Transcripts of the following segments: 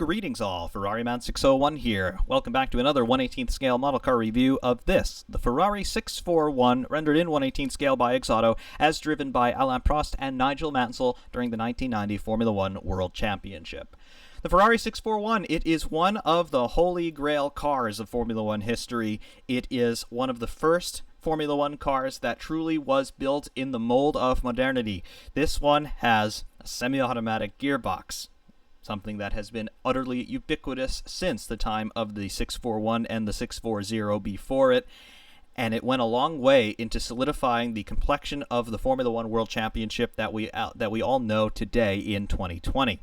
Greetings all, Ferrari Man 601 here. Welcome back to another 1/18th scale model car review of this, the Ferrari 641, rendered in 1/18th scale by Exoto, as driven by Alain Prost and Nigel Mansell during the 1990 Formula One World Championship. The Ferrari 641, it is one of the holy grail cars of Formula One history. It is one of the first Formula One cars that truly was built in the mold of modernity. This one has a semi-automatic gearbox, something that has been utterly ubiquitous since the time of the 641 and the 640 before it, and it went a long way into solidifying the complexion of the Formula One World Championship that we all know today in 2020.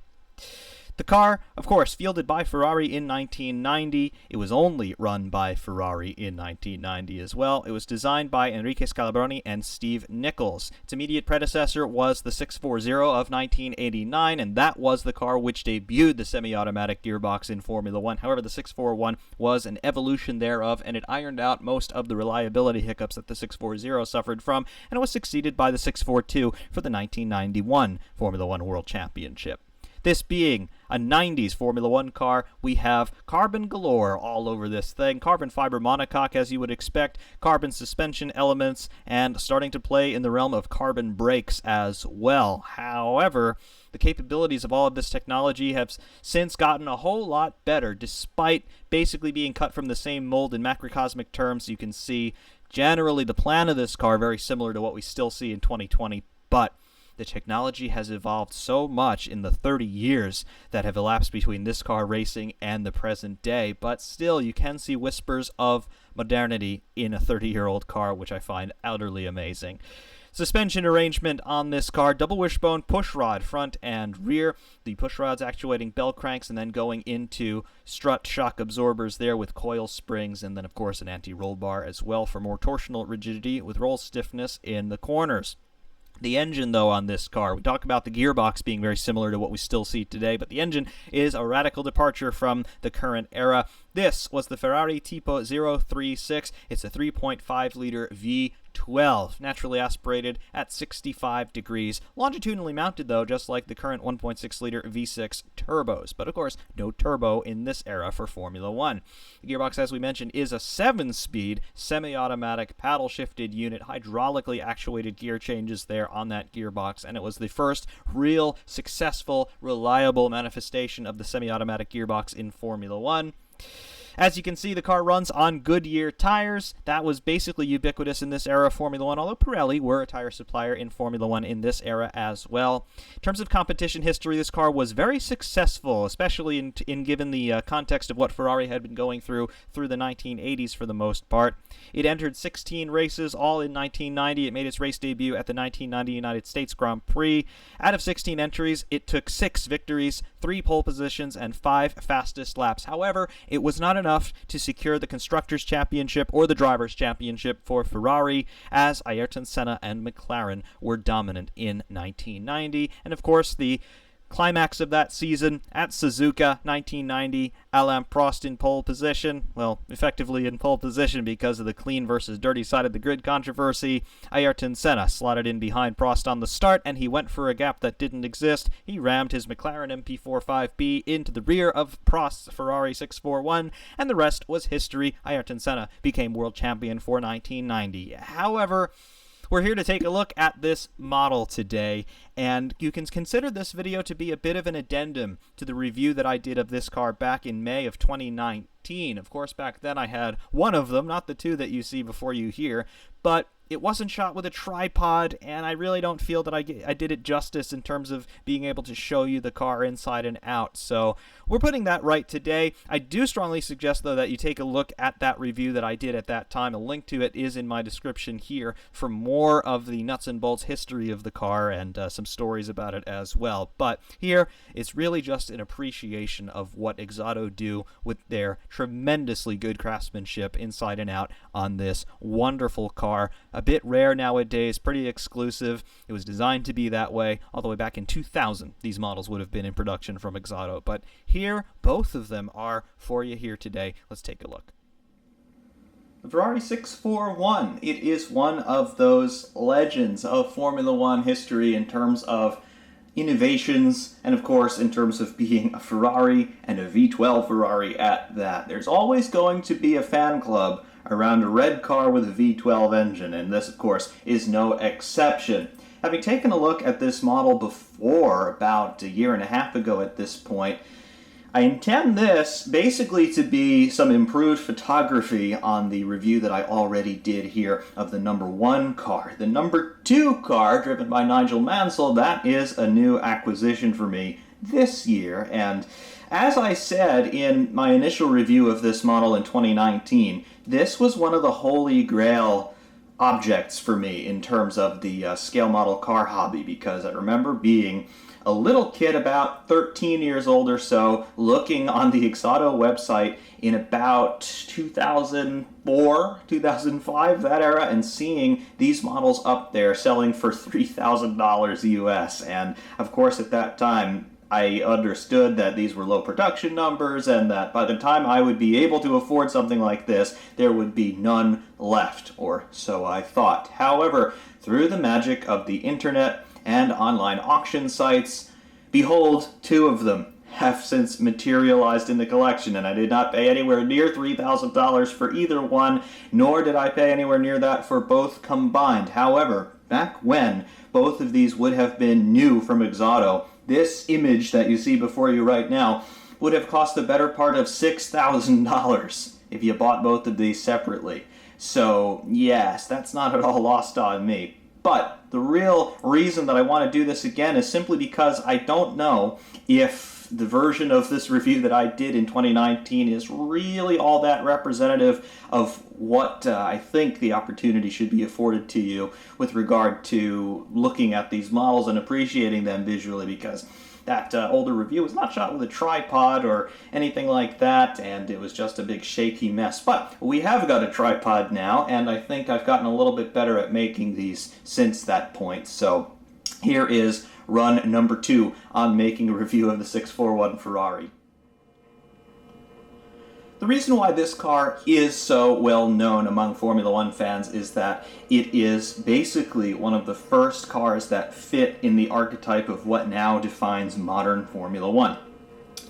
The car, of course, fielded by Ferrari in 1990. It was only run by Ferrari in 1990 as well. It was designed by Enrique Scalabroni and Steve Nichols. Its immediate predecessor was the 640 of 1989, and that was the car which debuted the semi-automatic gearbox in Formula One. However, the 641 was an evolution thereof, and it ironed out most of the reliability hiccups that the 640 suffered from, and it was succeeded by the 642 for the 1991 Formula One World Championship. This being a 90s Formula One car, we have carbon galore all over this thing. Carbon fiber monocoque, as you would expect, carbon suspension elements, and starting to play in the realm of carbon brakes as well. However, the capabilities of all of this technology have since gotten a whole lot better, despite basically being cut from the same mold in macrocosmic terms. You can see generally the plan of this car very similar to what we still see in 2020, but the technology has evolved so much in the 30 years that have elapsed between this car racing and the present day, but still you can see whispers of modernity in a 30-year-old car, which I find utterly amazing. Suspension arrangement on this car, double wishbone pushrod front and rear, the pushrods actuating bell cranks and then going into strut shock absorbers there with coil springs, and then of course an anti-roll bar as well for more torsional rigidity with roll stiffness in the corners. The engine, though, on this car, we talk about the gearbox being very similar to what we still see today, but the engine is a radical departure from the current era. This was the Ferrari Tipo 036. It's a 3.5-liter V12, naturally aspirated at 65 degrees. Longitudinally mounted, though, just like the current 1.6-liter V6 turbos. But, of course, no turbo in this era for Formula One. The gearbox, as we mentioned, is a 7-speed, semi-automatic, paddle-shifted unit, hydraulically actuated gear changes there on that gearbox, and it was the first real, successful, reliable manifestation of the semi-automatic gearbox in Formula One. As you can see, the car runs on Goodyear tires. That was basically ubiquitous in this era of Formula One, although Pirelli were a tire supplier in Formula One in this era as well. In terms of competition history, this car was very successful, especially in given the context of what Ferrari had been going through the 1980s for the most part. It entered 16 races, all in 1990. It made its race debut at the 1990 United States Grand Prix. Out of 16 entries, it took 6 victories, 3 pole positions, and 5 fastest laps. However, it was not enough to secure the Constructors' Championship or the Drivers' Championship for Ferrari, as Ayrton Senna and McLaren were dominant in 1990. And of course, the climax of that season at Suzuka, 1990, Alain Prost in pole position. Well, effectively in pole position because of the clean versus dirty side of the grid controversy. Ayrton Senna slotted in behind Prost on the start, and he went for a gap that didn't exist. He rammed his McLaren MP45B into the rear of Prost's Ferrari 641, and the rest was history. Ayrton Senna became world champion for 1990. However, we're here to take a look at this model today, and you can consider this video to be a bit of an addendum to the review that I did of this car back in May of 2019. Of course, back then I had one of them, not the two that you see before you here, but it wasn't shot with a tripod, and I really don't feel that I did it justice in terms of being able to show you the car inside and out. So we're putting that right today. I do strongly suggest, though, that you take a look at that review that I did at that time. A link to it is in my description here for more of the nuts and bolts history of the car and some stories about it as well. But here, it's really just an appreciation of what Exoto do with their tremendously good craftsmanship inside and out on this wonderful car. A bit rare nowadays, pretty exclusive. It was designed to be that way. All the way back in 2000, these models would have been in production from Exoto. But here, both of them are for you here today. Let's take a look. The Ferrari 641, it is one of those legends of Formula One history in terms of innovations, and of course in terms of being a Ferrari and a V12 Ferrari at that. There's always going to be a fan club around a red car with a V12 engine, and this of course is no exception. Having taken a look at this model before, about a year and a half ago at this point, I intend this basically to be some improved photography on the review that I already did here of the number 1 car. The number 2 car, driven by Nigel Mansell, that is a new acquisition for me this year. And as I said in my initial review of this model in 2019, this was one of the holy grail objects for me in terms of the scale model car hobby, because I remember being a little kid about 13 years old or so, looking on the Exoto website in about 2004, 2005, that era, and seeing these models up there selling for $3,000 US. And of course at that time I understood that these were low production numbers and that by the time I would be able to afford something like this, there would be none left, or so I thought. However, through the magic of the internet and online auction sites, behold, 2 of them have since materialized in the collection, and I did not pay anywhere near $3,000 for either one, nor did I pay anywhere near that for both combined. However, back when both of these would have been new from Exoto, this image that you see before you right now would have cost the better part of $6,000 if you bought both of these separately. So yes, that's not at all lost on me. But the real reason that I want to do this again is simply because I don't know if the version of this review that I did in 2019 is really all that representative of what I think the opportunity should be afforded to you with regard to looking at these models and appreciating them visually, because that older review was not shot with a tripod or anything like that, and it was just a big shaky mess. But we have got a tripod now, and I think I've gotten a little bit better at making these since that point. So here is run number 2 on making a review of the 641 Ferrari. The reason why this car is so well known among Formula One fans is that it is basically one of the first cars that fit in the archetype of what now defines modern Formula One.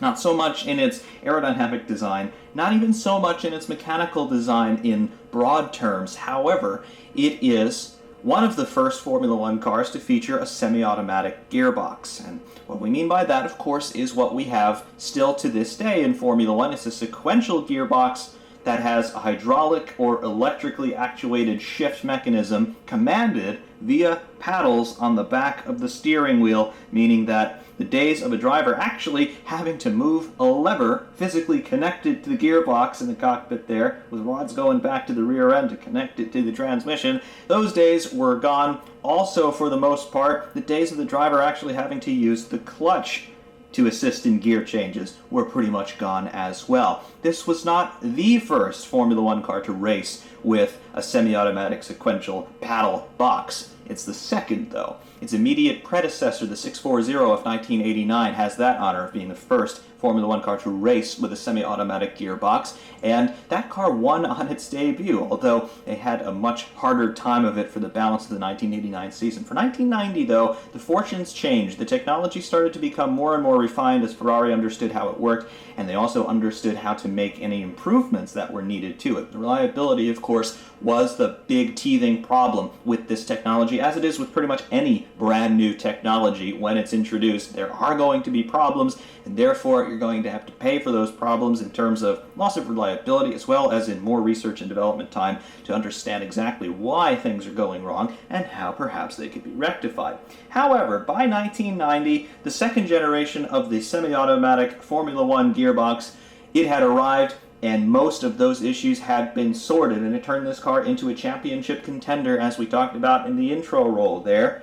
Not so much in its aerodynamic design, not even so much in its mechanical design in broad terms. However, it is one of the first Formula One cars to feature a semi-automatic gearbox. And what we mean by that, of course, is what we have still to this day in Formula One. It's a sequential gearbox that has a hydraulic or electrically actuated shift mechanism commanded via paddles on the back of the steering wheel, meaning that the days of a driver actually having to move a lever physically connected to the gearbox in the cockpit there, with rods going back to the rear end to connect it to the transmission, those days were gone. Also, for the most part, the days of the driver actually having to use the clutch to assist in gear changes were pretty much gone as well. This was not the first Formula One car to race with a semi-automatic sequential paddle box. It's the second, though. Its immediate predecessor, the 640 of 1989, has that honor of being the first Formula One car to race with a semi-automatic gearbox, and that car won on its debut, although they had a much harder time of it for the balance of the 1989 season. For 1990, though, the fortunes changed. The technology started to become more and more refined as Ferrari understood how it worked, and they also understood how to make any improvements that were needed to it. The reliability, of course, was the big teething problem with this technology, as it is with pretty much any brand new technology. When it's introduced, there are going to be problems, and therefore you're going to have to pay for those problems in terms of loss of reliability, as well as in more research and development time to understand exactly why things are going wrong and how perhaps they could be rectified. However, by 1990, the second generation of the semi-automatic Formula One gearbox, it had arrived, and most of those issues had been sorted, and it turned this car into a championship contender, as we talked about in the intro roll there.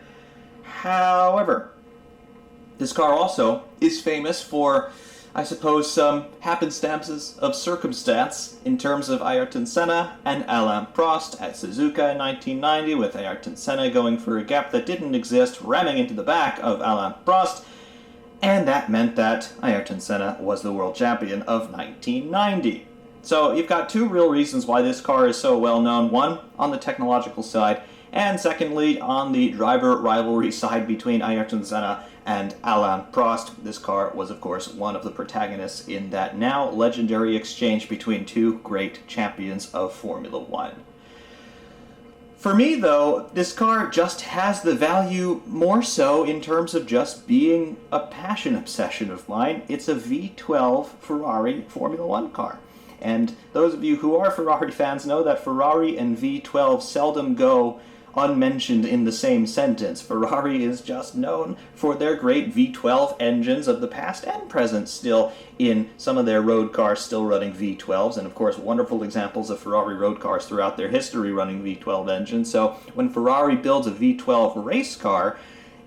However, this car also is famous for, I suppose, some happenstances of circumstance in terms of Ayrton Senna and Alain Prost at Suzuka in 1990, with Ayrton Senna going for a gap that didn't exist, ramming into the back of Alain Prost, and that meant that Ayrton Senna was the world champion of 1990. So you've got two real reasons why this car is so well known. One, on the technological side, and secondly, on the driver rivalry side between Ayrton Senna and Alain Prost. This car was, of course, one of the protagonists in that now legendary exchange between two great champions of Formula One. For me, though, this car just has the value more so in terms of just being a passion obsession of mine. It's a V12 Ferrari Formula One car. And those of you who are Ferrari fans know that Ferrari and V12 seldom go unmentioned in the same sentence. Ferrari is just known for their great V12 engines of the past and present, still in some of their road cars still running V12s, and of course wonderful examples of Ferrari road cars throughout their history running V12 engines. So when Ferrari builds a V12 race car,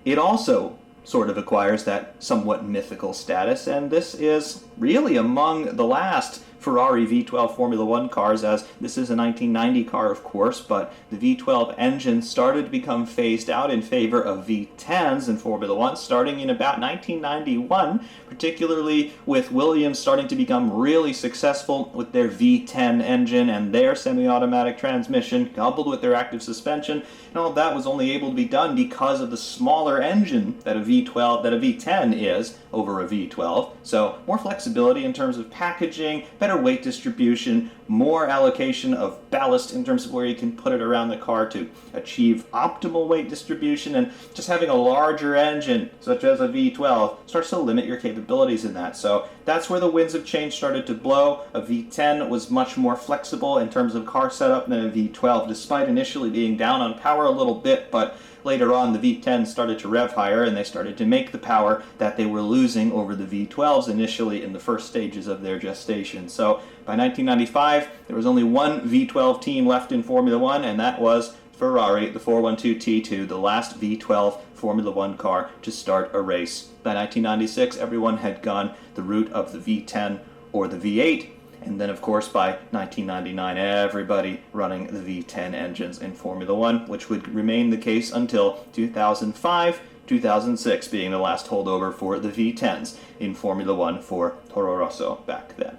it also sort of acquires that somewhat mythical status, and this is really among the last Ferrari V12 Formula One cars, as this is a 1990 car, of course, but the V12 engine started to become phased out in favor of V10s in Formula One starting in about 1991, particularly with Williams starting to become really successful with their V10 engine and their semi-automatic transmission, coupled with their active suspension, and all of that was only able to be done because of the smaller engine that a V10 is over a V12. So more flexibility in terms of packaging, better weight distribution, more allocation of ballast in terms of where you can put it around the car to achieve optimal weight distribution, and just having a larger engine, such as a V12, starts to limit your capabilities in that. So that's where the winds of change started to blow. A V10 was much more flexible in terms of car setup than a V12, despite initially being down on power a little bit, but later on the V10 started to rev higher and they started to make the power that they were losing over the V12s initially in the first stages of their gestation. So by 1995, there was only one V12 team left in Formula One, and that was Ferrari, the 412T2, the last V12 Formula One car to start a race. By 1996, everyone had gone the route of the V10 or the V8, and then, of course, by 1999, everybody running the V10 engines in Formula One, which would remain the case until 2005, 2006 being the last holdover for the V10s in Formula One for Toro Rosso back then.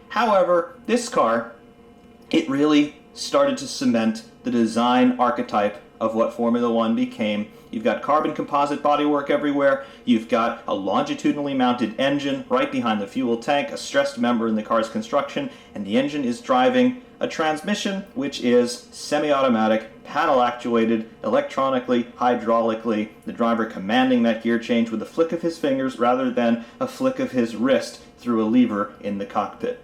However, this car, it really started to cement the design archetype of what Formula One became. You've got carbon composite bodywork everywhere, you've got a longitudinally mounted engine right behind the fuel tank, a stressed member in the car's construction, and the engine is driving a transmission which is semi-automatic, paddle actuated, electronically, hydraulically, the driver commanding that gear change with a flick of his fingers rather than a flick of his wrist through a lever in the cockpit.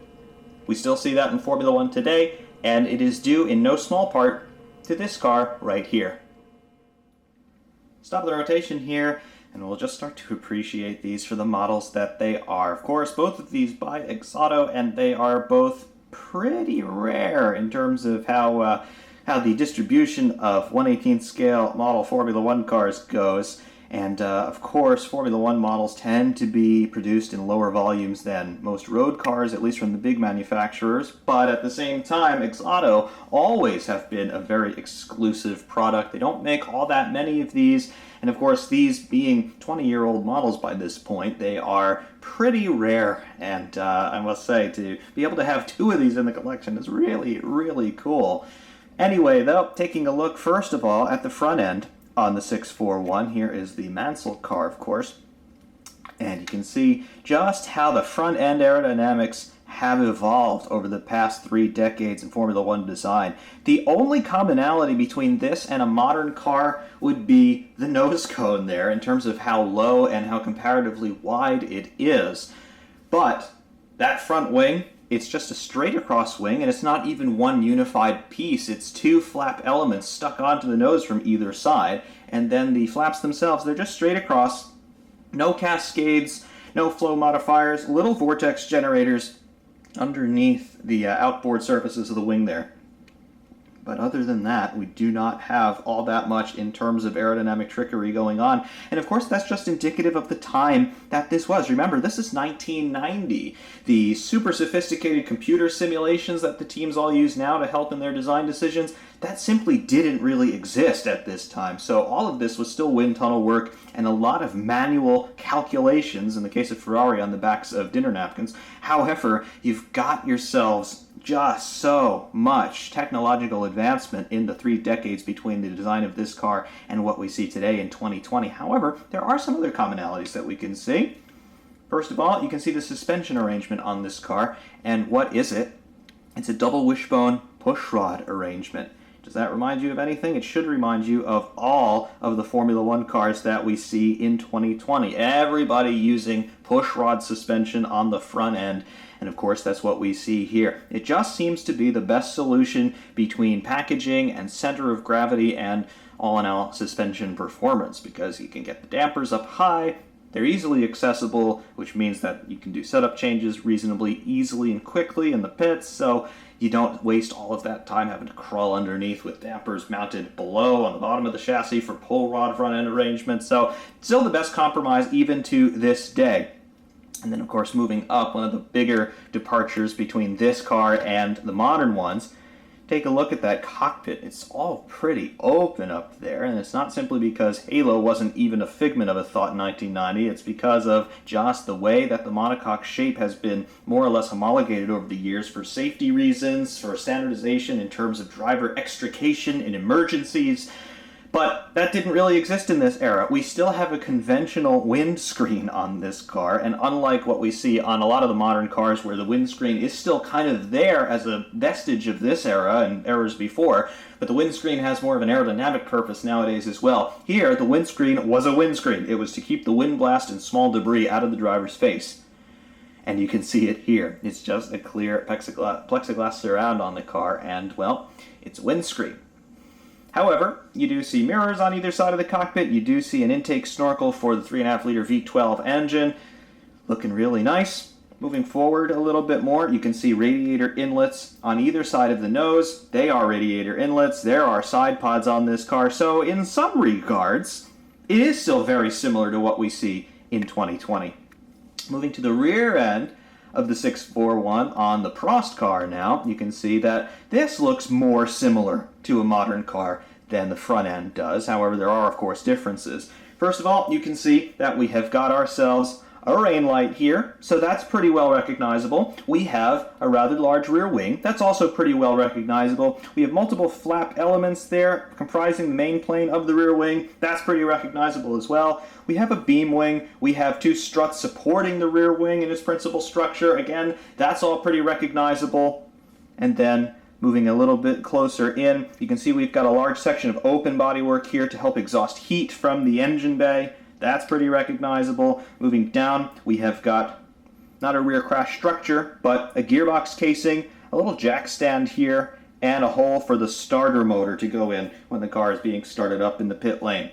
We still see that in Formula One today, and it is due in no small part to this car right here. Stop the rotation here, and we'll just start to appreciate these for the models that they are. Of course, both of these by Exoto, and they are both pretty rare in terms of how the distribution of 1/18th scale model Formula One cars goes. And of course, Formula One models tend to be produced in lower volumes than most road cars, at least from the big manufacturers. But at the same time, Exoto always have been a very exclusive product. They don't make all that many of these. And of course, these being 20-year-old models by this point, they are pretty rare. And I must say, to be able to have two of these in the collection is really, really cool. Anyway, though, taking a look first of all at the front end, on the 641, here is the Mansell car, of course, and you can see just how the front end aerodynamics have evolved over the past 3 decades in Formula One design. The only commonality between this and a modern car would be the nose cone there in terms of how low and how comparatively wide it is. But that front wing, it's just a straight across wing, and it's not even one unified piece. It's 2 flap elements stuck onto the nose from either side, and then the flaps themselves, they're just straight across. No cascades, no flow modifiers, little vortex generators underneath the outboard surfaces of the wing there. But other than that, we do not have all that much in terms of aerodynamic trickery going on. And of course, that's just indicative of the time that this was. Remember, this is 1990. The super sophisticated computer simulations that the teams all use now to help in their design decisions, that simply didn't really exist at this time. So all of this was still wind tunnel work and a lot of manual calculations, in the case of Ferrari, on the backs of dinner napkins. However, you've got yourselves just so much technological advancement in the 3 decades between the design of this car and what we see today in 2020. However, there are some other commonalities that we can see. First of all, you can see the suspension arrangement on this car, and what is it? It's a double wishbone pushrod arrangement. Does that remind you of anything? It should remind you of all of the Formula One cars that we see in 2020. Everybody using pushrod suspension on the front end, and of course that's what we see here. It just seems to be the best solution between packaging and center of gravity and all-in-all suspension performance, because you can get the dampers up high, they're easily accessible, which means that you can do setup changes reasonably easily and quickly in the pits, so you don't waste all of that time having to crawl underneath with dampers mounted below on the bottom of the chassis for pull rod front end arrangements. So still the best compromise even to this day. And then of course moving up, one of the bigger departures between this car and the modern ones, take a look at that cockpit. It's all pretty open up there, and it's not simply because Halo wasn't even a figment of a thought in 1990. It's because of just the way that the monocoque shape has been more or less homologated over the years for safety reasons, for standardization in terms of driver extrication in emergencies. But that didn't really exist in this era. We still have a conventional windscreen on this car, and unlike what we see on a lot of the modern cars where the windscreen is still kind of there as a vestige of this era and eras before, but the windscreen has more of an aerodynamic purpose nowadays as well. Here, the windscreen was a windscreen. It was to keep the wind blast and small debris out of the driver's face. And you can see it here. It's just a clear plexiglass surround on the car, and, well, it's a windscreen. However, you do see mirrors on either side of the cockpit. You do see an intake snorkel for the 3.5-liter V12 engine. Looking really nice. Moving forward a little bit more, you can see radiator inlets on either side of the nose. They are radiator inlets. There are side pods on this car. So in some regards, it is still very similar to what we see in 2020. Moving to the rear end of the 641 on the Prost car now, you can see that this looks more similar to a modern car than the front end does. However, there are, of course, differences. First of all, you can see that we have got ourselves a rain light here, so that's pretty well recognizable. We have a rather large rear wing. That's also pretty well recognizable. We have multiple flap elements there comprising the main plane of the rear wing. That's pretty recognizable as well. We have a beam wing. We have 2 struts supporting the rear wing in its principal structure. Again, that's all pretty recognizable. And then moving a little bit closer in, you can see we've got a large section of open bodywork here to help exhaust heat from the engine bay. That's pretty recognizable. Moving down, we have got not a rear crash structure, but a gearbox casing, a little jack stand here, and a hole for the starter motor to go in when the car is being started up in the pit lane.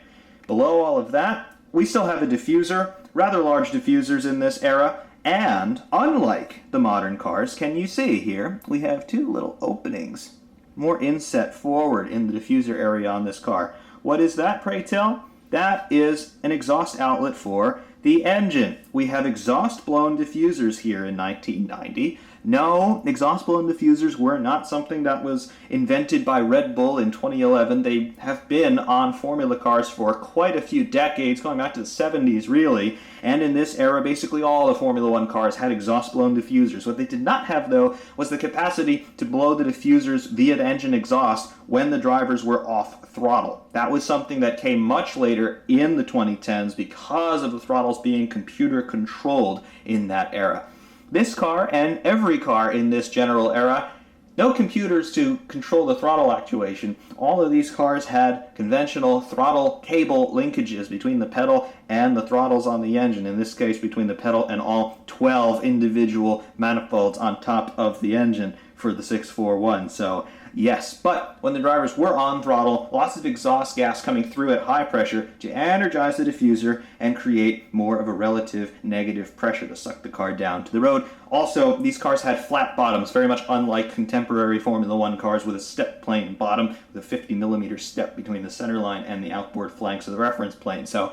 Below all of that, we still have a diffuser, rather large diffusers in this era, and unlike the modern cars, can you see here, we have 2 little openings, more inset forward in the diffuser area on this car. What is that, pray tell? That is an exhaust outlet for the engine. We have exhaust-blown diffusers here in 1990. No, exhaust-blown diffusers were not something that was invented by Red Bull in 2011. They have been on formula cars for quite a few decades, going back to the 70s really, and in this era basically all the Formula One cars had exhaust-blown diffusers. What they did not have though was the capacity to blow the diffusers via the engine exhaust when the drivers were off throttle. That was something that came much later in the 2010s because of the throttles being computer controlled in that era. This car and every car in this general era, no computers to control the throttle actuation. All of these cars had conventional throttle cable linkages between the pedal and the throttles on the engine, in this case between the pedal and all 12 individual manifolds on top of the engine for the 641. So yes, but when the drivers were on throttle, lots of exhaust gas coming through at high pressure to energize the diffuser and create more of a relative negative pressure to suck the car down to the road. Also, these cars had flat bottoms, very much unlike contemporary Formula One cars with a step plane bottom with a 50mm step between the center line and the outboard flanks of the reference plane. So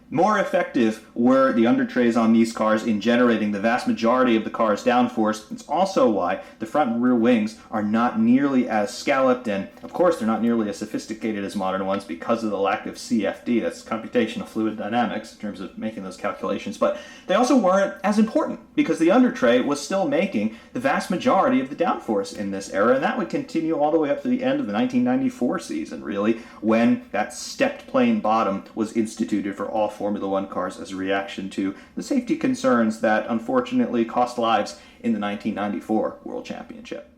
More effective were the undertrays on these cars in generating the vast majority of the car's downforce. It's also why the front and rear wings are not nearly as scalloped, and of course they're not nearly as sophisticated as modern ones because of the lack of CFD, that's computational fluid dynamics, in terms of making those calculations. But they also weren't as important because the undertray was still making the vast majority of the downforce in this era, and that would continue all the way up to the end of the 1994 season, really, when that stepped plane bottom was instituted for all Formula One cars as a reaction to the safety concerns that unfortunately cost lives in the 1994 World Championship.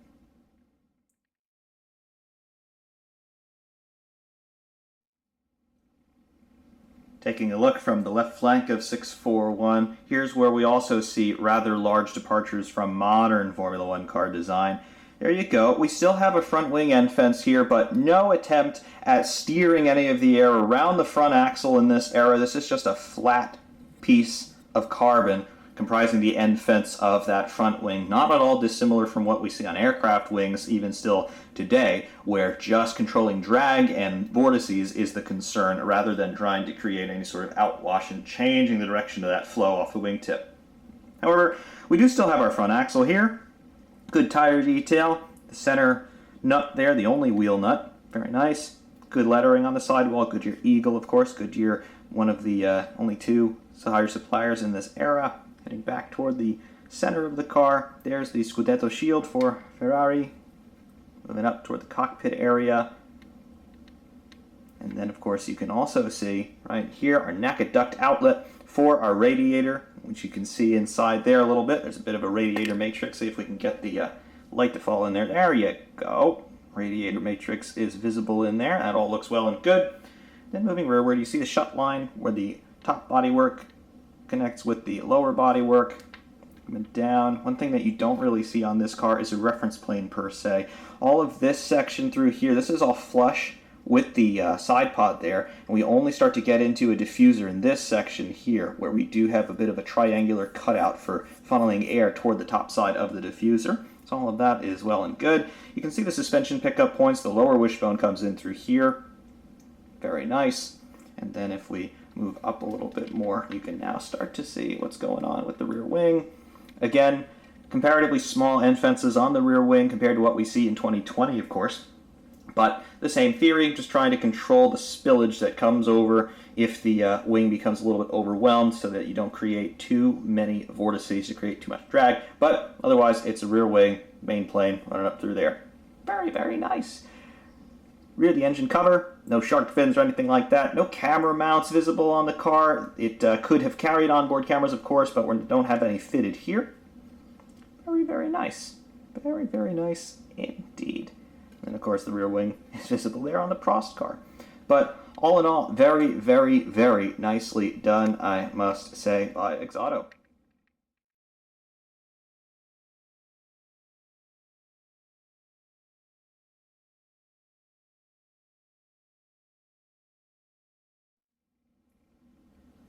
Taking a look from the left flank of 641, here's where we also see rather large departures from modern Formula One car design. There you go. We still have a front wing end fence here, but no attempt at steering any of the air around the front axle in this era. This is just a flat piece of carbon comprising the end fence of that front wing. Not at all dissimilar from what we see on aircraft wings, even still today, where just controlling drag and vortices is the concern rather than trying to create any sort of outwash and changing the direction of that flow off the wingtip. However, we do still have our front axle here. Good tire detail, the center nut there, the only wheel nut, very nice. Good lettering on the sidewall, Goodyear Eagle, of course. Goodyear, one of the only two tire suppliers in this era. Heading back toward the center of the car, there's the Scudetto Shield for Ferrari. Moving up toward the cockpit area. And then, of course, you can also see right here our naked duct outlet for our radiator, which you can see inside there a little bit. There's a bit of a radiator matrix. See if we can get the light to fall in there. There you go. Radiator matrix is visible in there. That all looks well and good. Then moving rearward, you see the shut line where the top bodywork connects with the lower bodywork. Coming down. One thing that you don't really see on this car is a reference plane per se. All of this section through here, this is all flush with the side pod there, and we only start to get into a diffuser in this section here, where we do have a bit of a triangular cutout for funneling air toward the top side of the diffuser. So all of that is well and good. You can see the suspension pickup points. The lower wishbone comes in through here. Very nice. And then if we move up a little bit more, you can now start to see what's going on with the rear wing. Again, comparatively small end fences on the rear wing compared to what we see in 2020, of course. But the same theory, just trying to control the spillage that comes over if the wing becomes a little bit overwhelmed so that you don't create too many vortices to create too much drag. But otherwise, it's a rear wing, main plane running up through there. Very, very nice. Rear of the engine cover, no shark fins or anything like that. No camera mounts visible on the car. It could have carried onboard cameras, of course, but we don't have any fitted here. Very, very nice. Very, very nice indeed. And of course the rear wing is visible there on the Prost car. But all in all, very, very, very nicely done, I must say, by Exoto.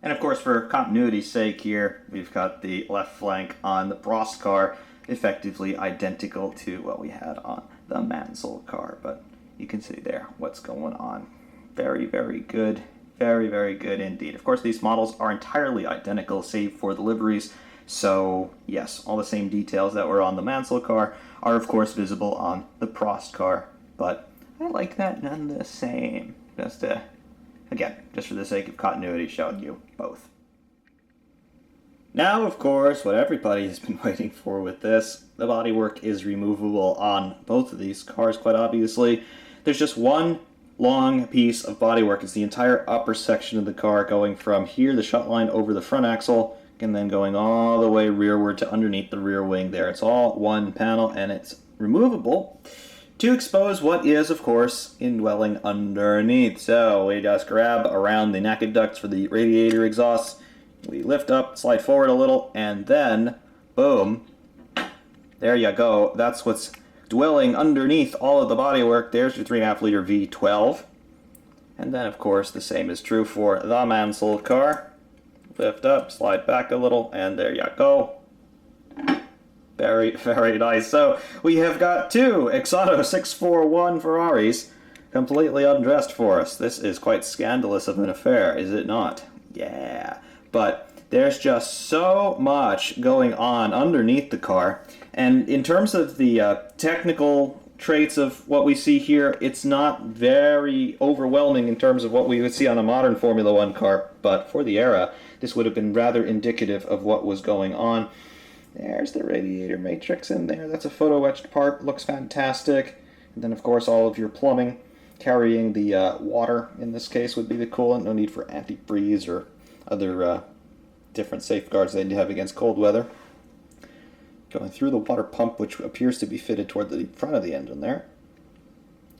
And of course, for continuity's sake here, we've got the left flank on the Prost car effectively identical to what we had on the Mansell car, but you can see there what's going on. Very, very good. Very, very good indeed. Of course, these models are entirely identical save for the liveries, so yes, all the same details that were on the Mansell car are of course visible on the Prost car, but I like that none the same. Again, just for the sake of continuity, showing you both. Now, of course, what everybody has been waiting for with this, the bodywork is removable on both of these cars, quite obviously. There's just one long piece of bodywork. It's the entire upper section of the car, going from here, the shut line, over the front axle, and then going all the way rearward to underneath the rear wing there. It's all one panel, and it's removable to expose what is, of course, indwelling underneath. So we just grab around the naked ducts for the radiator exhausts. We lift up, slide forward a little, and then, boom, there you go. That's what's dwelling underneath all of the bodywork. There's your 3.5 liter V12. And then, of course, the same is true for the Mansell car. Lift up, slide back a little, and there you go. Very, very nice. So we have got two Exoto 641 Ferraris completely undressed for us. This is quite scandalous of an affair, is it not? Yeah, but there's just so much going on underneath the car. And in terms of the technical traits of what we see here, it's not very overwhelming in terms of what we would see on a modern Formula One car, but for the era, this would have been rather indicative of what was going on. There's the radiator matrix in there. That's a photo-etched part. Looks fantastic. And then, of course, all of your plumbing. Carrying the water, in this case, would be the coolant. No need for antifreeze or other different safeguards they'd have against cold weather. Going through the water pump, which appears to be fitted toward the front of the engine there.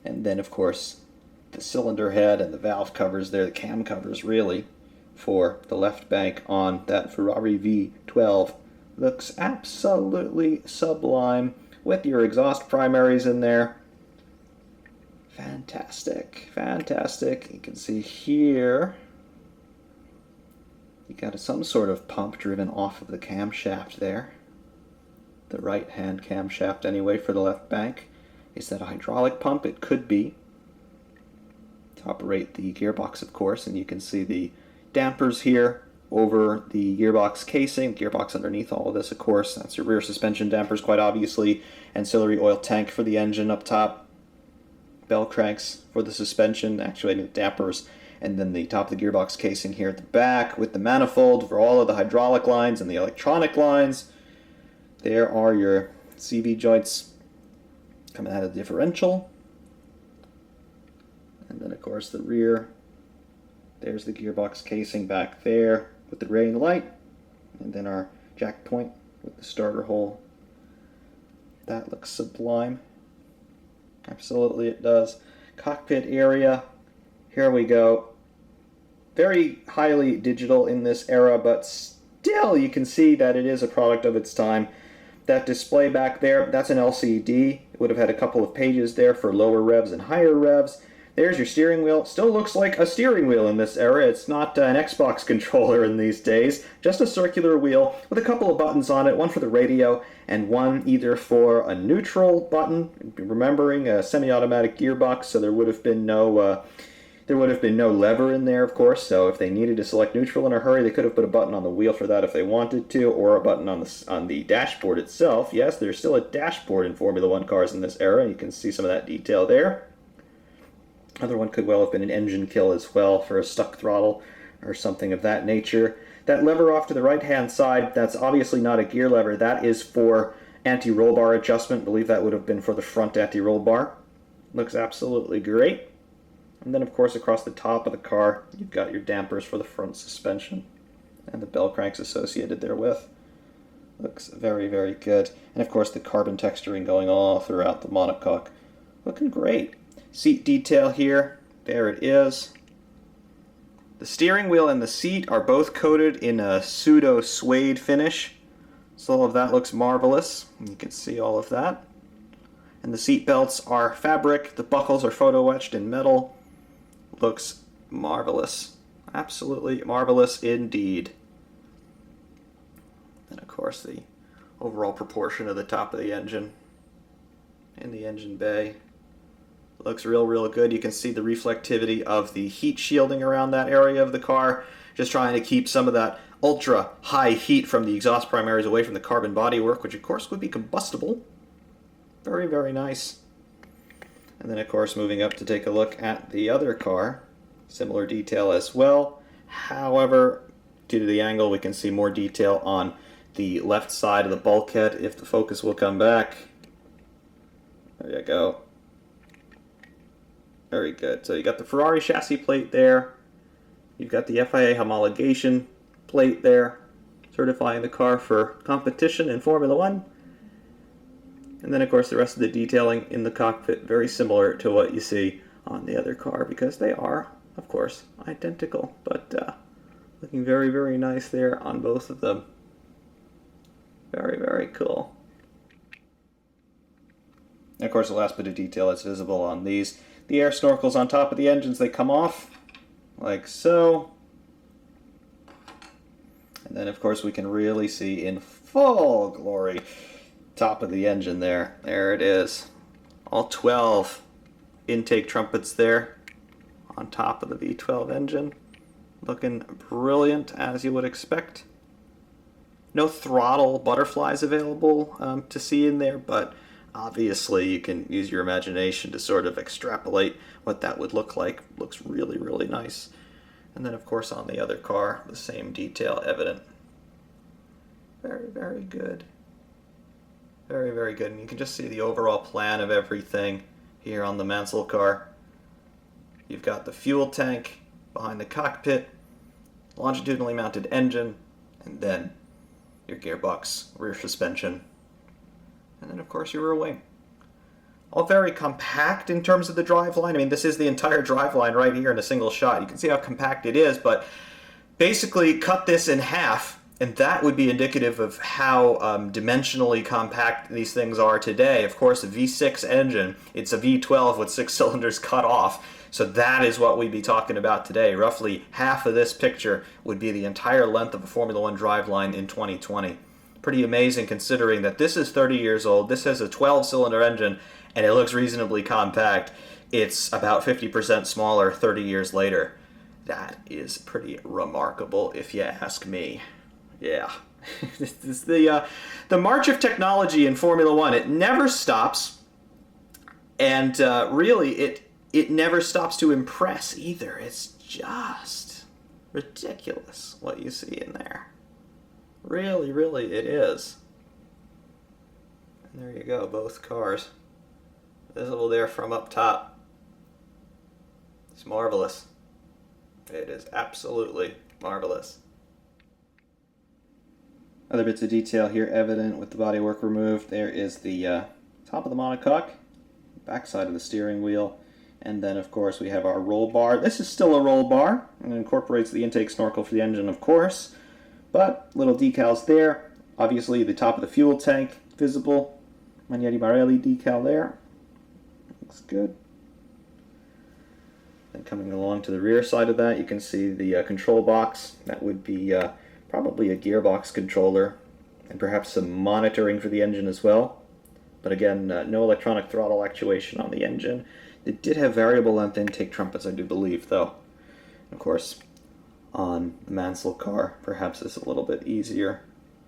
And then, of course, the cylinder head and the valve covers there, the cam covers, really, for the left bank on that Ferrari V12. Looks absolutely sublime with your exhaust primaries in there. Fantastic, fantastic. You can see here you got some sort of pump driven off of the camshaft there. The right-hand camshaft anyway for the left bank. Is that a hydraulic pump? It could be. To operate the gearbox, of course, and you can see the dampers here over the gearbox casing, gearbox underneath all of this, of course. That's your rear suspension dampers, quite obviously. Ancillary oil tank for the engine up top. Bell cranks for the suspension, actuating the dampers, and then the top of the gearbox casing here at the back with the manifold for all of the hydraulic lines and the electronic lines. There are your CV joints coming out of the differential. And then, of course, the rear. There's the gearbox casing back there with the rain light. And then our jack point with the starter hole. That looks sublime. Absolutely it does. Cockpit area. Here we go. Very highly digital in this era, but still you can see that it is a product of its time. That display back there, that's an LCD. It would have had a couple of pages there for lower revs and higher revs. There's your steering wheel. Still looks like a steering wheel in this era. It's not an Xbox controller in these days. Just a circular wheel with a couple of buttons on it. One for the radio and one either for a neutral button. Remembering a semi-automatic gearbox, so there would have been no lever in there, of course. So if they needed to select neutral in a hurry, they could have put a button on the wheel for that if they wanted to, or a button on the dashboard itself. Yes, there's still a dashboard in Formula One cars in this era. You can see some of that detail there. Another one could well have been an engine kill as well for a stuck throttle or something of that nature. That lever off to the right-hand side, that's obviously not a gear lever. That is for anti-roll bar adjustment. I believe that would have been for the front anti-roll bar. Looks absolutely great. And then, of course, across the top of the car, you've got your dampers for the front suspension and the bell cranks associated therewith. Looks very, very good. And, of course, the carbon texturing going all throughout the monocoque. Looking great. Seat detail here. There it is. The steering wheel and the seat are both coated in a pseudo suede finish. So all of that looks marvelous. You can see all of that. And the seat belts are fabric. The buckles are photo etched in metal. Looks marvelous. Absolutely marvelous indeed. And of course the overall proportion of the top of the engine in the engine bay. Looks real good. You can see the reflectivity of the heat shielding around that area of the car. Just trying to keep some of that ultra high heat from the exhaust primaries away from the carbon bodywork, which of course would be combustible. Very, very nice. And then of course moving up to take a look at the other car. Similar detail as well. However, due to the angle we can see more detail on the left side of the bulkhead if the focus will come back. There you go. Very good. So you got the Ferrari chassis plate there. You've got the FIA homologation plate there, certifying the car for competition in Formula One. And then, of course, the rest of the detailing in the cockpit, very similar to what you see on the other car, because they are, of course, identical. But looking very, very nice there on both of them. Very, very cool. And of course, the last bit of detail that's visible on these. The air snorkels on top of the engines, they come off like so. And then, of course, we can really see in full glory top of the engine there. There it is. All 12 intake trumpets there on top of the V12 engine. Looking brilliant, as you would expect. No throttle butterflies available to see in there, but obviously you can use your imagination to sort of extrapolate what that would look like. Looks really, really nice. And then, of course, on the other car, the same detail evident. Very, very good. Very, very good. And you can just see the overall plan of everything here on the Mansell car. You've got the fuel tank behind the cockpit, longitudinally mounted engine, and then your gearbox, rear suspension, and then, of course, your rear wing. All very compact in terms of the driveline. I mean, this is the entire driveline right here in a single shot. You can see how compact it is, but basically cut this in half, and that would be indicative of how dimensionally compact these things are today. Of course, a V6 engine, it's a V12 with 6 cylinders cut off, so that is what we'd be talking about today. Roughly half of this picture would be the entire length of a Formula One driveline in 2020. Pretty amazing considering that this is 30 years old, this has a 12-cylinder engine, and it looks reasonably compact. It's about 50% smaller 30 years later. That is pretty remarkable, if you ask me. Yeah. This is the march of technology in Formula One. It never stops, and really, it never stops to impress either. It's just ridiculous what you see in there. Really, really, it is. And there you go, both cars. Visible there from up top. It's marvelous. It is absolutely marvelous. Other bits of detail here evident with the bodywork removed. There is the top of the monocoque, backside of the steering wheel, and then, of course, we have our roll bar. This is still a roll bar, and it incorporates the intake snorkel for the engine, of course, but little decals there. Obviously, the top of the fuel tank visible. Magneti Marelli decal there. Looks good. Then coming along to the rear side of that, you can see the control box. That would be probably a gearbox controller, and perhaps some monitoring for the engine as well. But again, no electronic throttle actuation on the engine. It did have variable length intake trumpets, I do believe, though. Of course, on the Mansell car, perhaps it's a little bit easier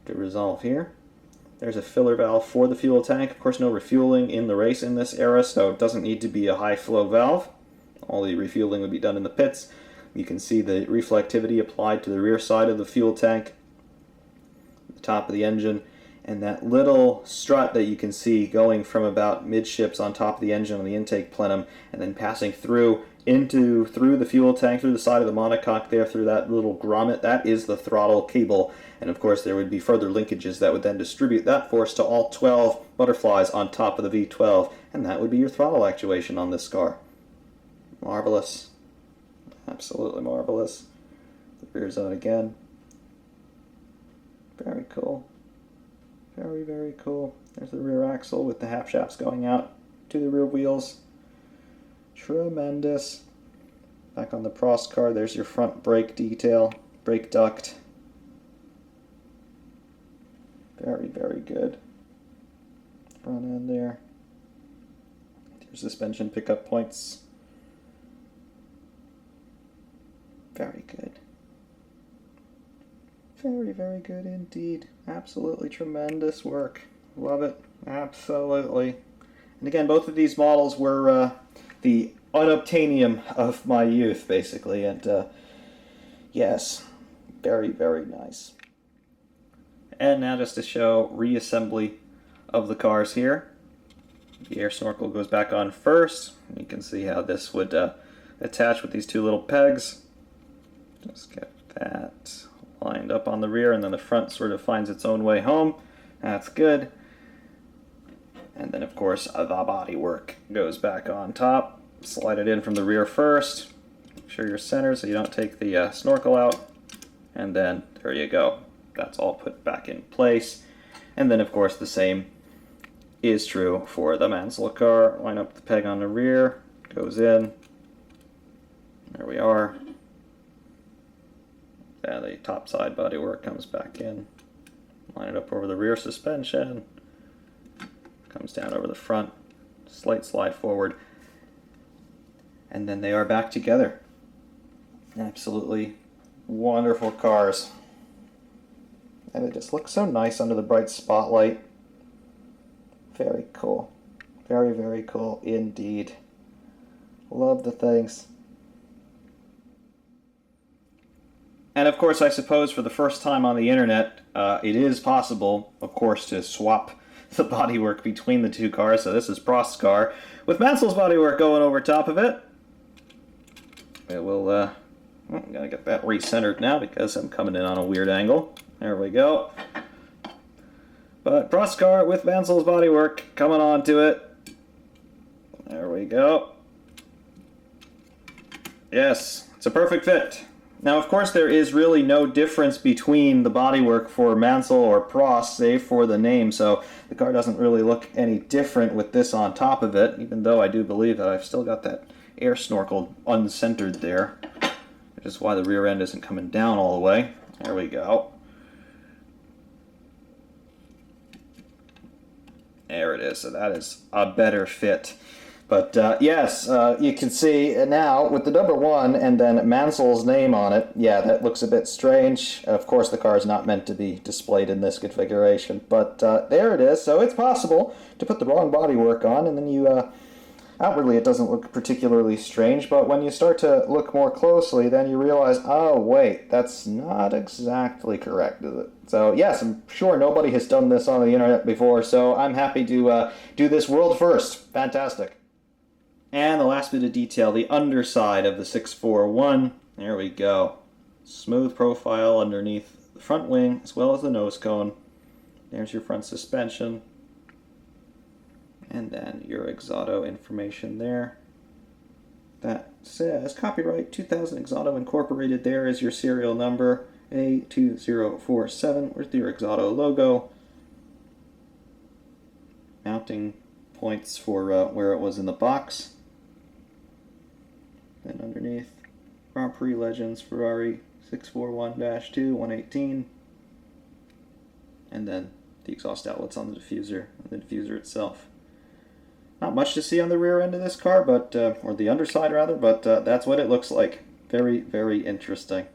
to resolve here. There's a filler valve for the fuel tank. Of course, no refueling in the race in this era, so it doesn't need to be a high flow valve. All the refueling would be done in the pits. You can see the reflectivity applied to the rear side of the fuel tank, the top of the engine, and that little strut that you can see going from about midships on top of the engine on the intake plenum, and then passing through the fuel tank, through the side of the monocoque there, through that little grommet. That is the throttle cable, and of course there would be further linkages that would then distribute that force to all 12 butterflies on top of the V12, and that would be your throttle actuation on this car. Marvelous. Absolutely marvelous. The rear's out again. Very cool. Very, very cool. There's the rear axle with the half shafts going out to the rear wheels. Tremendous. Back on the Prost car, there's your front brake detail, brake duct. Very, very good. Front end there. Your suspension pickup points. Very good. Very, very good indeed. Absolutely tremendous work. Love it. Absolutely. And again, both of these models were the unobtainium of my youth, basically. And yes, very, very nice. And now just to show reassembly of the cars here. The air snorkel goes back on first. You can see how this would attach with these two little pegs. Just get that lined up on the rear, and then the front sort of finds its own way home. That's good. And then, of course, the bodywork goes back on top. Slide it in from the rear first. Make sure you're centered so you don't take the snorkel out. And then, there you go. That's all put back in place. And then, of course, the same is true for the Mansell car. Line up the peg on the rear. Goes in. There we are. Yeah, the top side bodywork comes back in. Line it up over the rear suspension. Comes down over the front. Slight slide forward. And then they are back together. Absolutely wonderful cars. And they just look so nice under the bright spotlight. Very cool. Very, very cool indeed. Love the things. And of course, I suppose for the first time on the internet, it is possible, of course, to swap the bodywork between the two cars. So this is Prost's car, with Mansell's bodywork going over top of it. It will, I'm gotta get that recentered now because I'm coming in on a weird angle. There we go. But Prost's car with Mansell's bodywork coming onto it. There we go. Yes, it's a perfect fit. Now, of course, there is really no difference between the bodywork for Mansell or Prost, save for the name, so the car doesn't really look any different with this on top of it, even though I do believe that I've still got that air snorkel uncentered there, which is why the rear end isn't coming down all the way. There we go. There it is, so that is a better fit. But yes, you can see now with the number 1 and then Mansell's name on it, yeah, that looks a bit strange. Of course, the car is not meant to be displayed in this configuration, but there it is. So it's possible to put the wrong bodywork on, and then you, outwardly it doesn't look particularly strange, but when you start to look more closely, then you realize, oh wait, that's not exactly correct, is it? So yes, I'm sure nobody has done this on the internet before, so I'm happy to do this world first. Fantastic. And the last bit of detail, the underside of the 641. There we go. Smooth profile underneath the front wing as well as the nose cone. There's your front suspension. And then your Exoto information there. That says copyright 2000 Exoto Incorporated. There is your serial number, A2047, with your Exoto logo. Mounting points for where it was in the box. Then underneath, Grand Prix Legends Ferrari 641-2 118. And then the exhaust outlets on the diffuser, and the diffuser itself. Not much to see on the rear end of this car, but or the underside rather, but that's what it looks like. Very, very interesting.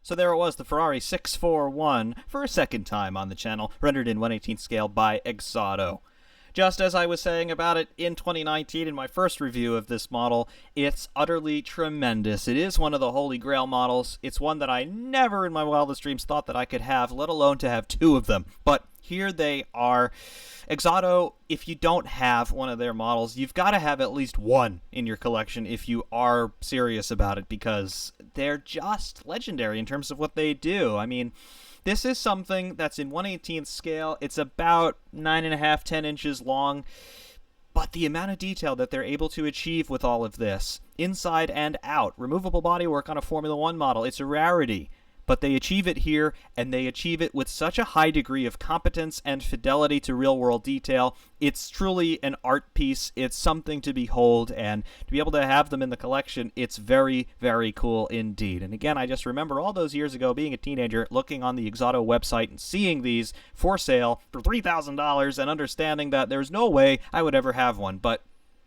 So there it was, the Ferrari 641, for a second time on the channel, rendered in 1/18 scale by Exoto. Just as I was saying about it in 2019 in my first review of this model, it's utterly tremendous. It is one of the holy grail models. It's one that I never in my wildest dreams thought that I could have, let alone to have 2 of them. But here they are. Exoto, if you don't have one of their models, you've got to have at least one in your collection if you are serious about it, because they're just legendary in terms of what they do. I mean, this is something that's in 1/18 scale. It's about 9.5, 10 inches long. But the amount of detail that they're able to achieve with all of this, inside and out, removable bodywork on a Formula One model, it's a rarity. But they achieve it here, and they achieve it with such a high degree of competence and fidelity to real-world detail. It's truly an art piece. It's something to behold, and to be able to have them in the collection, it's very, very cool indeed. And again, I just remember all those years ago being a teenager, looking on the Exoto website and seeing these for sale for $3,000 and understanding that there's no way I would ever have one. But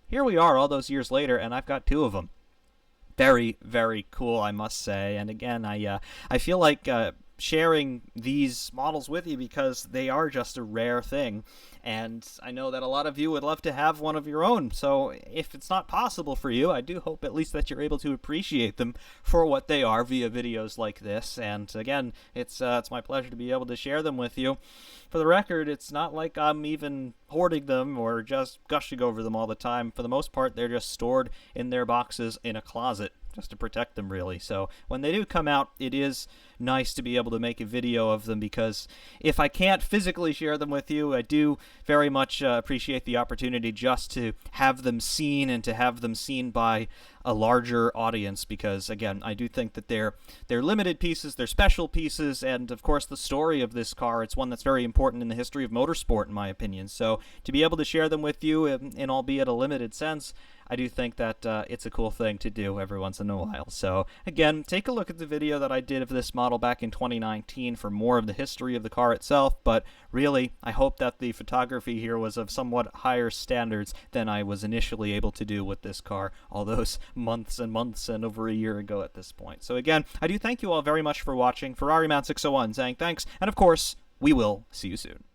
here we are all those years later, and I've got 2 of them. Very, very cool, I must say. And again, I feel like sharing these models with you because they are just a rare thing. And I know that a lot of you would love to have one of your own. So if it's not possible for you, I do hope at least that you're able to appreciate them for what they are via videos like this. And again, it's my pleasure to be able to share them with you. For the record, it's not like I'm even hoarding them or just gushing over them all the time. For the most part, they're just stored in their boxes in a closet, just to protect them, really. So when they do come out, it is nice to be able to make a video of them, because if I can't physically share them with you, I do very much appreciate the opportunity just to have them seen, and to have them seen by a larger audience, because again, I do think that they're limited pieces, they're special pieces, and of course the story of this car, it's one that's very important in the history of motorsport in my opinion. So to be able to share them with you in albeit a limited sense, I do think that it's a cool thing to do every once in a while. So again, take a look at the video that I did of this model back in 2019 for more of the history of the car itself, but really, I hope that the photography here was of somewhat higher standards than I was initially able to do with this car all those months and months and over a year ago at this point. So again, I do thank you all very much for watching. Ferrari Man 601 saying thanks, and of course, we will see you soon.